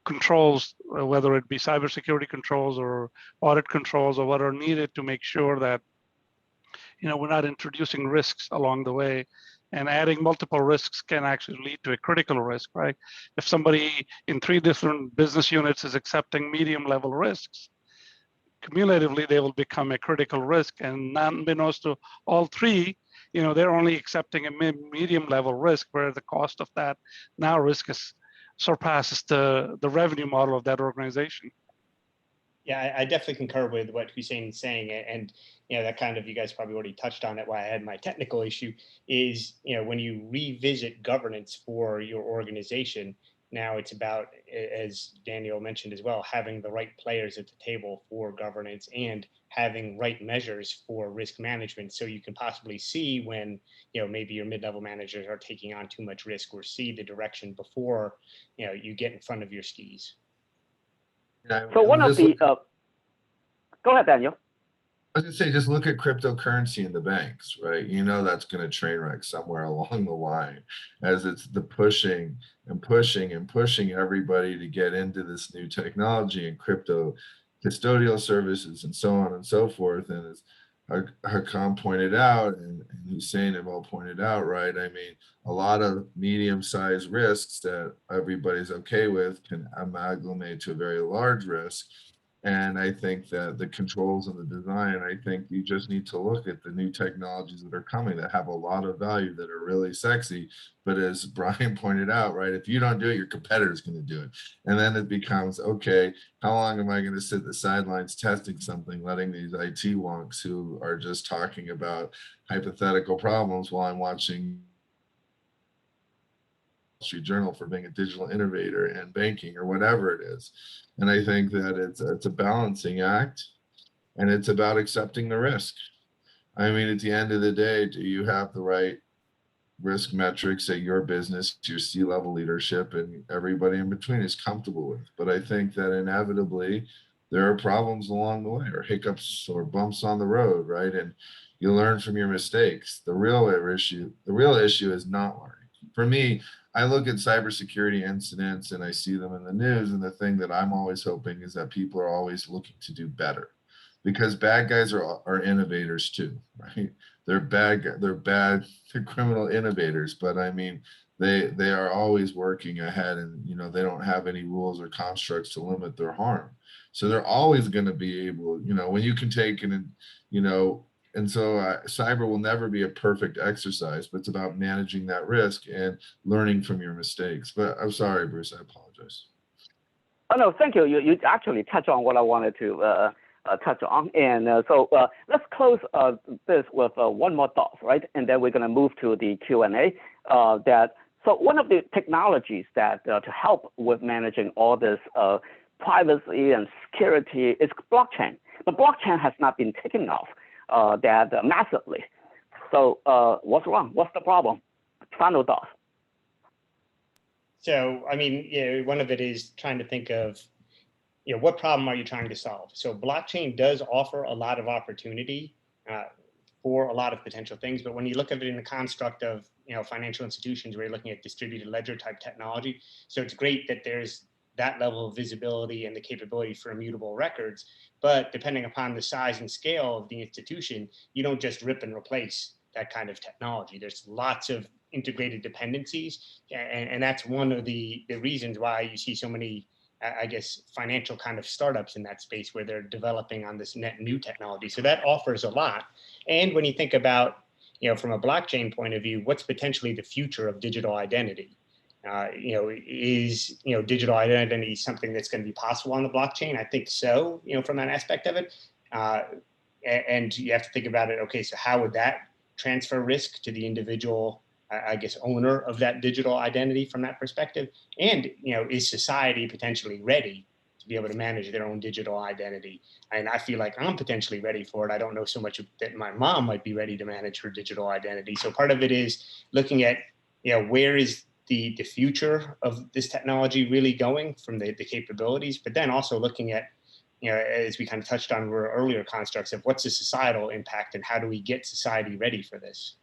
controls, whether it be cybersecurity controls or audit controls or what are needed to make sure that we're not introducing risks along the way. And adding multiple risks can actually lead to a critical risk, right? If somebody in 3 different business units is accepting medium level risks, cumulatively, they will become a critical risk. And unbeknownst to all 3, they're only accepting a medium level risk, where the cost of that now risk surpasses the revenue model of that organization. Yeah, I definitely concur with what Hussein is saying, and that kind of, you guys probably already touched on it. Why I had my technical issue is, when you revisit governance for your organization, now it's about, as Daniel mentioned as well, having the right players at the table for governance and having right measures for risk management, so you can possibly see when maybe your mid-level managers are taking on too much risk, or see the direction before you get in front of your skis. So one of the, go ahead, Daniel. I was gonna say, just look at cryptocurrency in the banks, right? That's going to train wreck somewhere along the line, as it's the pushing and pushing and pushing everybody to get into this new technology and crypto custodial services and so on and so forth. And as Hakam pointed out, and Hussein have all pointed out, right? I mean, a lot of medium-sized risks that everybody's okay with can amalgamate to a very large risk. And I think that the controls and the design, I think you just need to look at the new technologies that are coming that have a lot of value, that are really sexy. But as Brian pointed out, right, if you don't do it, your competitor's going to do it. And then it becomes, okay, how long am I going to sit at the sidelines testing something, letting these IT wonks who are just talking about hypothetical problems while I'm watching Street Journal for being a digital innovator and banking or whatever it is. And I think that it's a balancing act, and it's about accepting the risk. I mean, at the end of the day, do you have the right risk metrics that your business, your C-level leadership, and everybody in between is comfortable with? But I think that inevitably there are problems along the way, or hiccups or bumps on the road, right? And you learn from your mistakes. The real issue is not learning. For me, I look at cybersecurity incidents and I see them in the news, and the thing that I'm always hoping is that people are always looking to do better, because bad guys are innovators too, right? They're bad criminal innovators, but I mean, they are always working ahead, and they don't have any rules or constructs to limit their harm. So they're always going to be able, when you can take and so cyber will never be a perfect exercise, but it's about managing that risk and learning from your mistakes. But I'm sorry, Bruce, I apologize. Oh, no, thank you. You actually touched on what I wanted to touch on. And so let's close this with one more thought, right? And then we're going to move to the Q&A. So one of the technologies that to help with managing all this privacy and security is blockchain. The blockchain has not been taken off that massively. So what's wrong? What's the problem? Final thoughts. So, I mean, one of it is trying to think of, what problem are you trying to solve? So blockchain does offer a lot of opportunity for a lot of potential things. But when you look at it in the construct of, financial institutions, where you're looking at distributed ledger type technology, so it's great that there's that level of visibility and the capability for immutable records. But depending upon the size and scale of the institution, you don't just rip and replace that kind of technology. There's lots of integrated dependencies. And that's one of the reasons why you see so many, I guess, financial kind of startups in that space, where they're developing on this net new technology. So that offers a lot. And when you think about, from a blockchain point of view, what's potentially the future of digital identity? Is digital identity something that's going to be possible on the blockchain? I think so, from that aspect of it. And you have to think about it. Okay, so how would that transfer risk to the individual, I guess, owner of that digital identity from that perspective? And is society potentially ready to be able to manage their own digital identity? And I feel like I'm potentially ready for it. I don't know so much that my mom might be ready to manage her digital identity. So part of it is looking at where is the future of this technology really going from the capabilities, but then also looking at, as we kind of touched on were earlier constructs of what's the societal impact and how do we get society ready for this?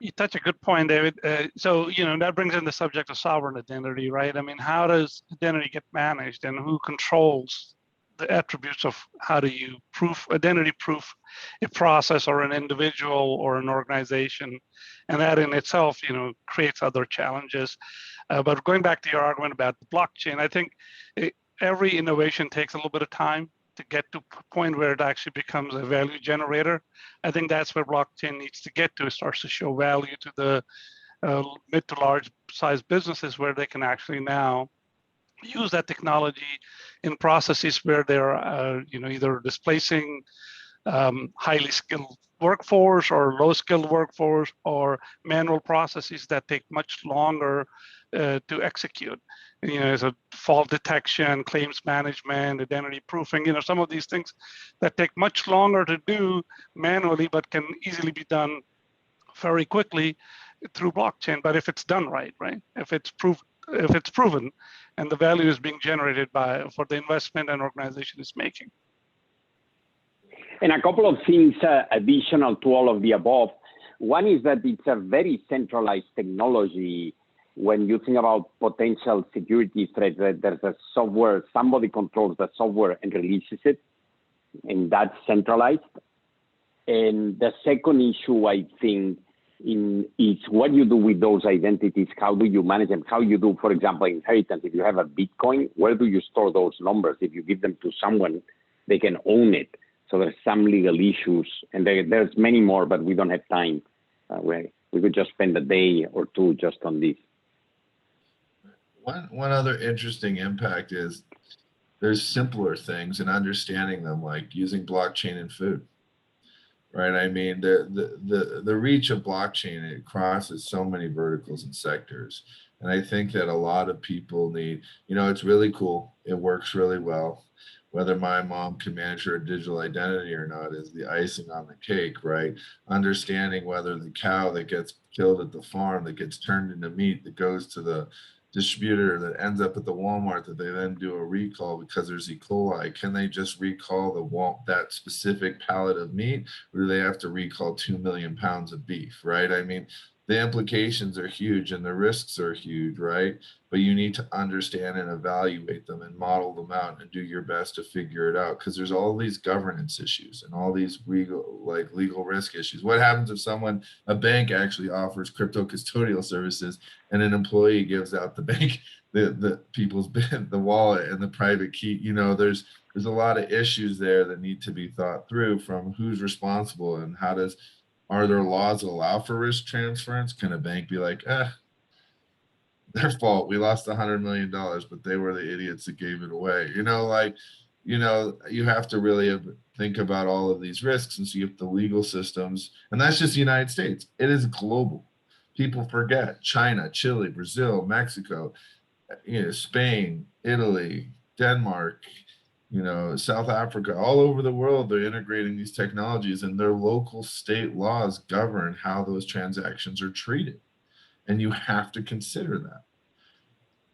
You touch a good point, David. So, that brings in the subject of sovereign identity, right? I mean, how does identity get managed, and who controls the attributes of how do you identity proof a process or an individual or an organization? And that in itself, creates other challenges. But going back to your argument about the blockchain, I think every innovation takes a little bit of time. to get to a point where it actually becomes a value generator. I think that's where blockchain needs to get to. It starts to show value to the mid to large size businesses where they can actually now use that technology in processes where they're either displacing highly skilled workforce or low skilled workforce, or manual processes that take much longer to execute. So fault detection, claims management, identity proofing, some of these things that take much longer to do manually, but can easily be done very quickly through blockchain. But if it's done right, if it's proven, and the value is being generated for the investment an organization is making. And a couple of things additional to all of the above. One is that it's a very centralized technology. When you think about potential security threats, that there's a software, somebody controls the software and releases it, and that's centralized. And the second issue, I think, is what you do with those identities. How do you manage them? How you do, for example, inheritance. If you have a Bitcoin, where do you store those numbers? If you give them to someone, they can own it. So there's some legal issues, and there's many more, but we don't have time. We could just spend a day or two just on this. One other interesting impact is there's simpler things and understanding them, like using blockchain in food, right? I mean, the reach of blockchain, it crosses so many verticals and sectors. And I think that a lot of people need, it's really cool. It works really well. Whether my mom can manage her digital identity or not is the icing on the cake, right? Understanding whether the cow that gets killed at the farm, that gets turned into meat, that goes to the distributor, that ends up at the Walmart, that they then do a recall because there's E. coli. Can they just recall that specific pallet of meat, or do they have to recall 2 million pounds of beef, right? I mean, the implications are huge and the risks are huge, right? But you need to understand and evaluate them and model them out and do your best to figure it out, because there's all these governance issues and all these legal risk issues. What happens if a bank actually offers crypto custodial services and an employee gives out the bank, the people's the wallet and the private key? There's a lot of issues there that need to be thought through, from who's responsible and are there laws that allow for risk transference? Can a bank be like, their fault, we lost $100 million, but they were the idiots that gave it away? You have to really think about all of these risks and see if the legal systems, and that's just the United States. It is global. People forget China, Chile, Brazil, Mexico, Spain, Italy, Denmark, South Africa, all over the world, they're integrating these technologies, and their local state laws govern how those transactions are treated. And you have to consider that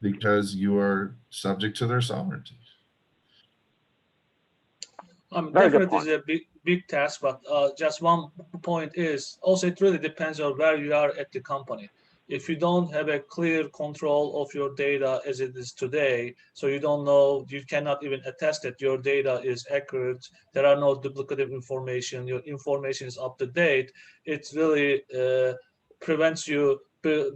because you are subject to their sovereignty. Definitely is a big task, but just one point is also it really depends on where you are at the company. If you don't have a clear control of your data as it is today, so you don't know, you cannot even attest that your data is accurate, there are no duplicative information, your information is up to date, it really prevents you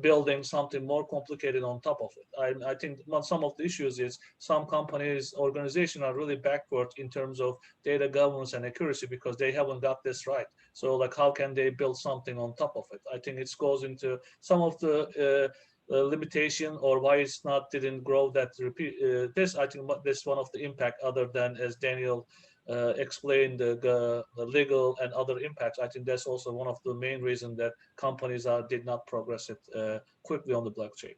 building something more complicated on top of it. I think some of the issues is some companies, organizations are really backward in terms of data governance and accuracy because they haven't got this right. So how can they build something on top of it? I think it goes into some of the limitation or why it's didn't grow that this. I think this is one of the impact, other than as Daniel explained the legal and other impacts. I think that's also one of the main reasons that companies did not progress it quickly on the blockchain.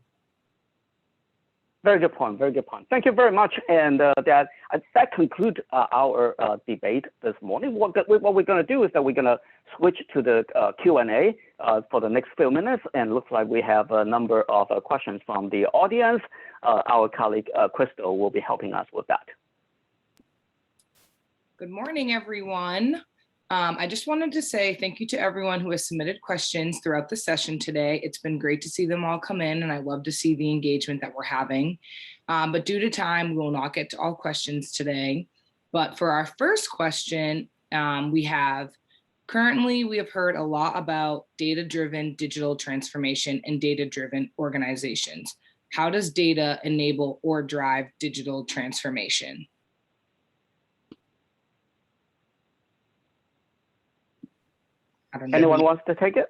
Very good point. Very good point. Thank you very much. And that concludes our debate this morning. What we're going to do is that we're going to switch to the Q&A for the next few minutes. And looks like we have a number of questions from the audience. Our colleague Crystal will be helping us with that. Good morning, everyone. I just wanted to say thank you to everyone who has submitted questions throughout the session today. It's been great to see them all come in, and I love to see the engagement that we're having. But due to time, we will not get to all questions today. But for our first question, we have heard a lot about data-driven digital transformation and data-driven organizations. How does data enable or drive digital transformation? I don't know. Anyone wants to take it?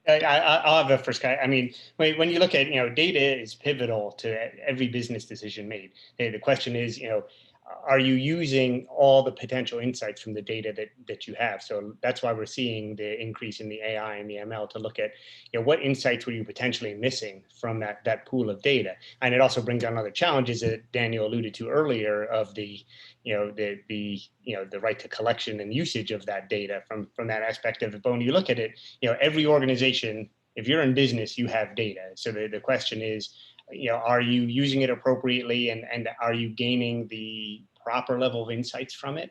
I'll have a first guy. I mean, when you look at, data is pivotal to every business decision made. The question is, are you using all the potential insights from the data that you have? So that's why we're seeing the increase in the AI and the ML to look at, what insights were you potentially missing from that pool of data? And it also brings on other challenges that Daniel alluded to earlier of the right to collection and usage of that data from that aspect of it. But when you look at it, every organization, if you're in business, you have data. So the question is, are you using it appropriately, and are you gaining the proper level of insights from it?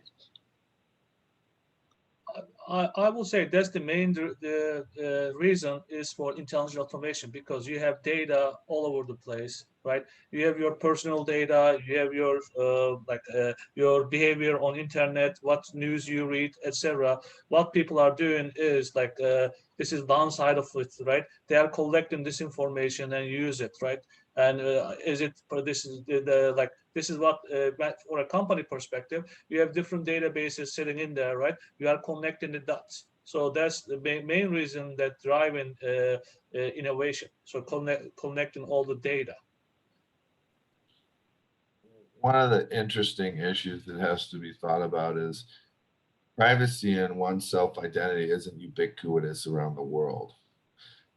I will say that's the main reason is for intelligent automation, because you have data all over the place, right? You have your personal data, you have your your behavior on internet, what news you read, etc. What people are doing is this is downside of it, right? They are collecting this information and use it, right? And this is what for a company perspective, you have different databases sitting in there, right? You are connecting the dots. So that's the main reason that driving innovation. So connecting all the data. One of the interesting issues that has to be thought about is privacy and one's self-identity isn't ubiquitous around the world.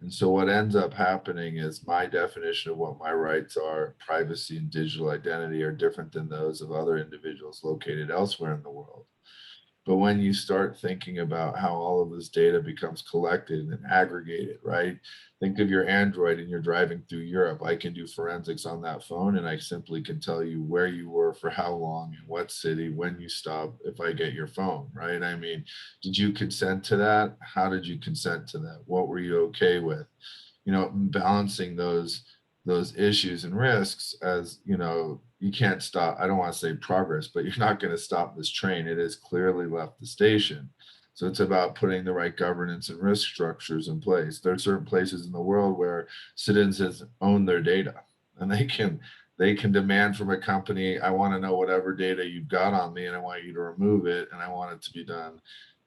And so what ends up happening is my definition of what my rights are, privacy and digital identity, are different than those of other individuals located elsewhere in the world. But when you start thinking about how all of this data becomes collected and aggregated, right? Think of your Android and you're driving through Europe. I can do forensics on that phone, and I simply can tell you where you were for how long, in what city, when you stopped, if I get your phone, right? I mean, did you consent to that? How did you consent to that? What were you okay with? Balancing those issues and risks, as you can't stop, I don't want to say progress, but you're not going to stop this train. It has clearly left the station. So it's about putting the right governance and risk structures in place. There are certain places in the world where citizens own their data, and they can demand from a company, I want to know whatever data you've got on me, and I want you to remove it, and I want it to be done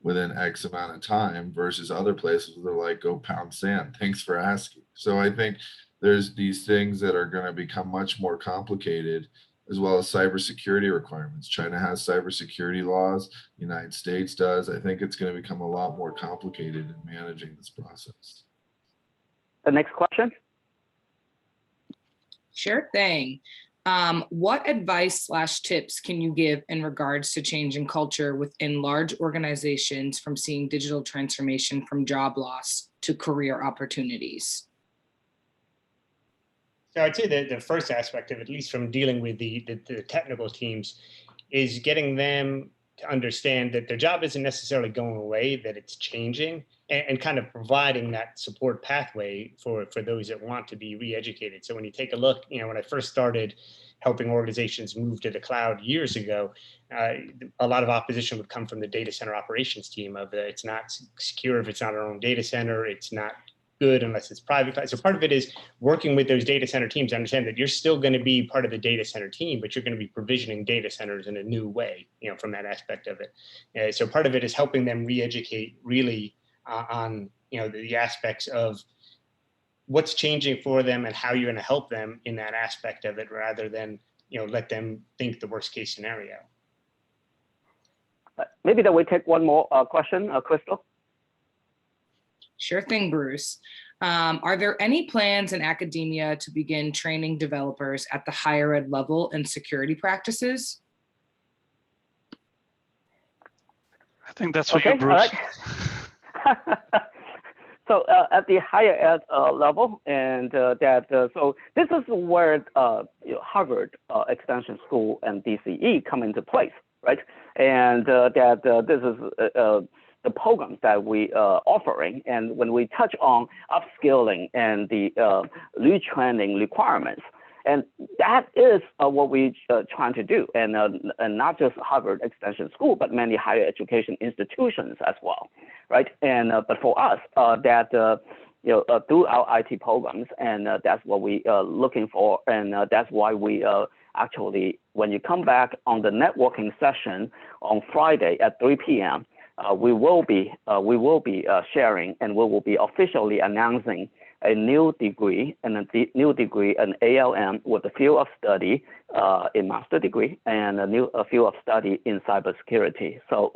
within X amount of time, versus other places where they're like, go pound sand, thanks for asking. So I think there's these things that are going to become much more complicated, as well as cybersecurity requirements. China has cybersecurity laws, the United States does. I think it's going to become a lot more complicated in managing this process. The next question. Sure thing. What advice/tips can you give in regards to changing culture within large organizations, from seeing digital transformation from job loss to career opportunities? So I'd say that the first aspect of it, at least from dealing with the technical teams, is getting them to understand that their job isn't necessarily going away, that it's changing, and kind of providing that support pathway for those that want to be re-educated. So when you take a look, when I first started helping organizations move to the cloud years ago, a lot of opposition would come from the data center operations team of it's not secure if it's not our own data center, it's not good unless it's private cloud. So part of it is working with those data center teams to understand that you're still going to be part of the data center team, but you're going to be provisioning data centers in a new way, from that aspect of it. So part of it is helping them re-educate really on, the aspects of what's changing for them and how you're going to help them in that aspect of it, rather than, let them think the worst case scenario. Maybe that we take one more question, Crystal. Sure thing, Bruce. Are there any plans in academia to begin training developers at the higher ed level in security practices? I think that's for you, Bruce. All right. So at the higher ed level, and so this is where Harvard Extension School and DCE come into place, right? And this is the programs that we are offering. And when we touch on upskilling and the retraining requirements, and that is what we trying to do, and not just Harvard Extension School, but many higher education institutions as well, right? And but for us, through our IT programs, and that's what we are looking for, and that's why we actually, when you come back on the networking session on Friday at 3 p.m., we will be sharing, and we will be officially announcing a new degree an ALM with a field of study, a master degree, and a field of study in cybersecurity. So,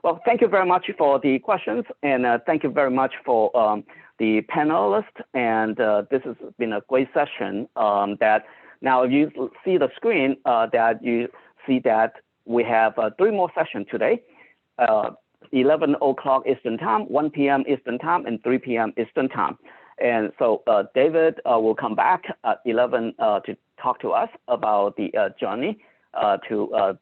well, thank you very much for the questions, and thank you very much for the panelists. And this has been a great session. That now, if you see the screen, that you see that we have 3 more sessions today. 11 o'clock Eastern Time, 1 p.m. Eastern Time, and 3 p.m. Eastern Time. And so David will come back at 11 to talk to us about the journey to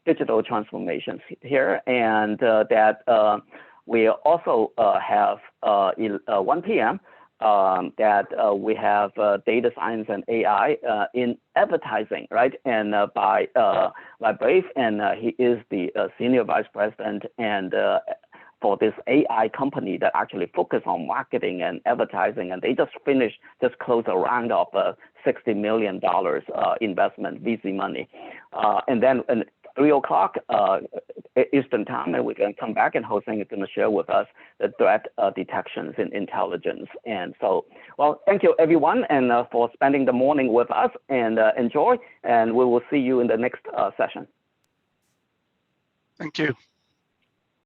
digital transformations here. And that we also have 1 p.m. That we have data science and AI in advertising, right? And by Brave, and he is the senior vice president and for this AI company that actually focus on marketing and advertising, and they just closed a round of $60 million investment VC money, and then. 3 o'clock Eastern Time, and we can come back, and Hossein is going to share with us the threat detections in intelligence. And so, well, thank you everyone, and for spending the morning with us, and enjoy, and we will see you in the next session. Thank you.